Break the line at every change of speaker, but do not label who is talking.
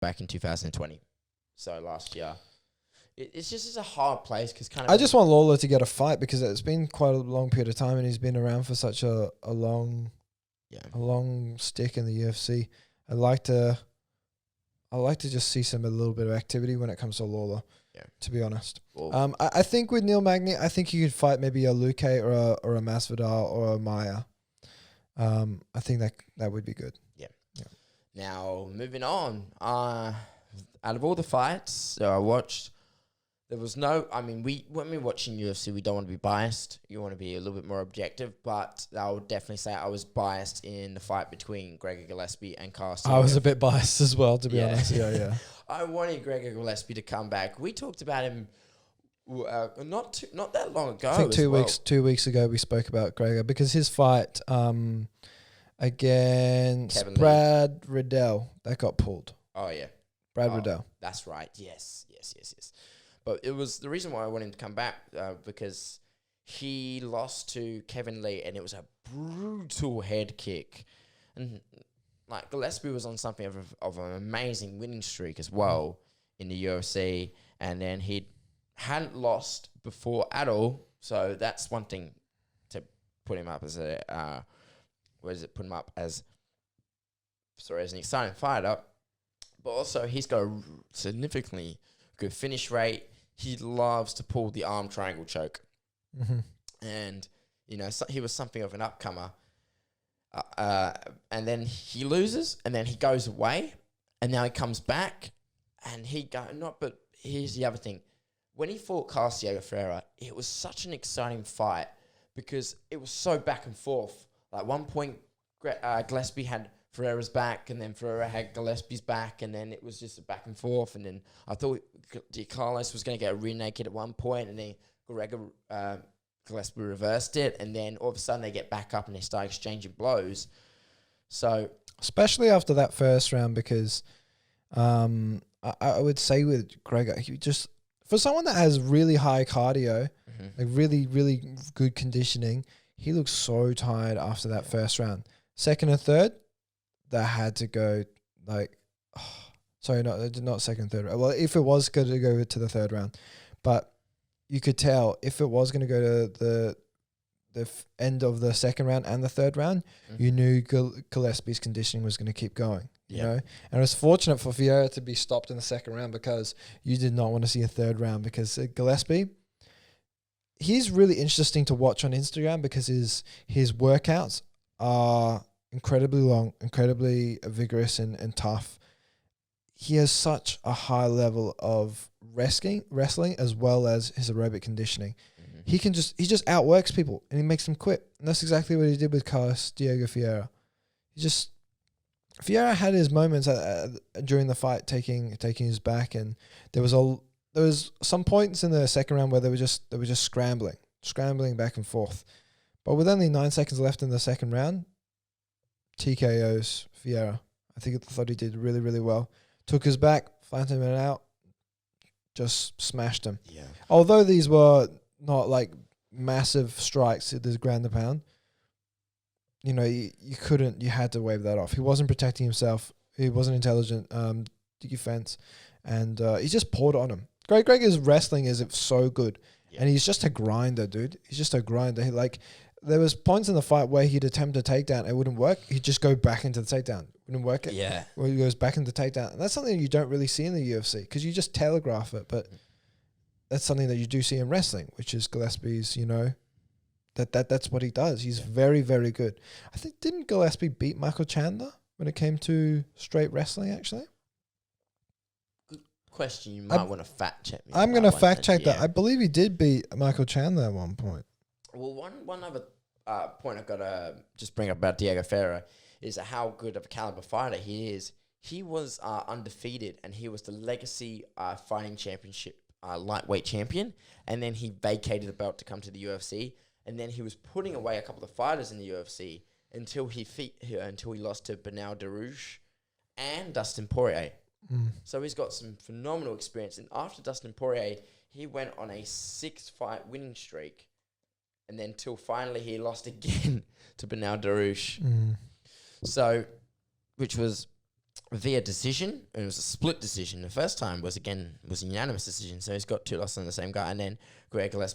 back in 2020. So last year. It's a hard place because
I just want Lawler to get a fight because it's been quite a long period of time and he's been around for such a long stick in the UFC. I like to just see a little bit of activity when it comes to Lawler.
Yeah.
To be honest,
Well,
I think with Neil Magny, I think you could fight maybe a Luque or a Masvidal or a Maya. I think that would be good.
Yeah. Now moving on, out of all the fights that I watched, there was no. I mean, when we're watching UFC, we don't want to be biased. You want to be a little bit more objective. But I would definitely say I was biased in the fight between Gregor Gillespie and Carson.
I was a bit biased as well, to be honest. Yeah.
I wanted Gregor Gillespie to come back. We talked about him not that long ago.
I think 2 weeks ago we spoke about Gregor because his fight against
Kevin
Brad Riddell that got pulled.
Oh yeah,
Brad Riddell.
That's right. Yes. But it was the reason why I wanted him to come back because he lost to Kevin Lee and it was a brutal head kick. And like Gillespie was on something of an amazing winning streak as well in the UFC. And then he hadn't lost before at all. So that's one thing to put him up as as an exciting fighter. But also he's got a significantly good finish rate. He loves to pull the arm triangle choke.
Mm-hmm.
And, he was something of an upcomer. And then he loses, and then he goes away, and now he comes back, and but here's the other thing. When he fought Diego Ferreira, it was such an exciting fight because it was so back and forth. Like one point, Gillespie had Ferreira's back, and then Ferreira had Gillespie's back, and then it was just a back and forth. And then I thought Carlos was going to get rear naked at one point, and then Gregor Gillespie reversed it, and then all of a sudden they get back up and they start exchanging blows. So
especially after that first round, because I would say with Gregor, he just for someone that has really high cardio, like really really good conditioning, he looks so tired after that first round. Second and third, that had to go not second and third. Well, if it was going to go to the third round, but you could tell if it was going to go to the end of the second round and the third round, you knew Gillespie's conditioning was going to keep going. You know, and it was fortunate for Ferreira to be stopped in the second round because you did not want to see a third round because Gillespie, he's really interesting to watch on Instagram because his workouts are incredibly long, incredibly vigorous and tough. He has such a high level of wrestling as well as his aerobic conditioning. He just outworks people and he makes them quit. And that's exactly what he did with Diego Ferreira. Ferreira had his moments during the fight taking his back, and there was some points in the second round where they were just scrambling back and forth. But with only 9 seconds left in the second round, TKOs Ferreira. I thought he did really, really well. Took his back, flattened him out, just smashed him. Yeah. Although these were not like massive strikes at this ground and pound, you had to wave that off. He wasn't protecting himself. He wasn't intelligent defense, and he just poured on him. Gregor's wrestling is so good, and he's just a grinder, dude. He's just a grinder. There was points in the fight where he'd attempt a takedown, it wouldn't work. He'd just go back into the takedown. Wouldn't work it.
Yeah.
Or he goes back into the takedown. And that's something you don't really see in the UFC because you just telegraph it. But that's something that you do see in wrestling, which is Gillespie's, that's what he does. He's very, very good. I think, didn't Gillespie beat Michael Chandler when it came to straight wrestling, actually?
Good question. You might want to fact check me.
I'm going to fact check that. I believe he did beat Michael Chandler at one point.
Well, one other point I've got to just bring up about Diego Ferreira is how good of a caliber fighter he is. He was undefeated, and he was the Legacy Fighting Championship lightweight champion, and then he vacated the belt to come to the UFC, and then he was putting away a couple of fighters in the UFC until he lost to Bernal Darouche and Dustin Poirier. So he's got some phenomenal experience, and after Dustin Poirier, he went on a 6-fight winning streak. And then till finally he lost again to Bernal Darouche. So, which was via decision, and it was a split decision. The first time was a unanimous decision, so he's got 2 losses on the same guy. And then Gregor Gillespie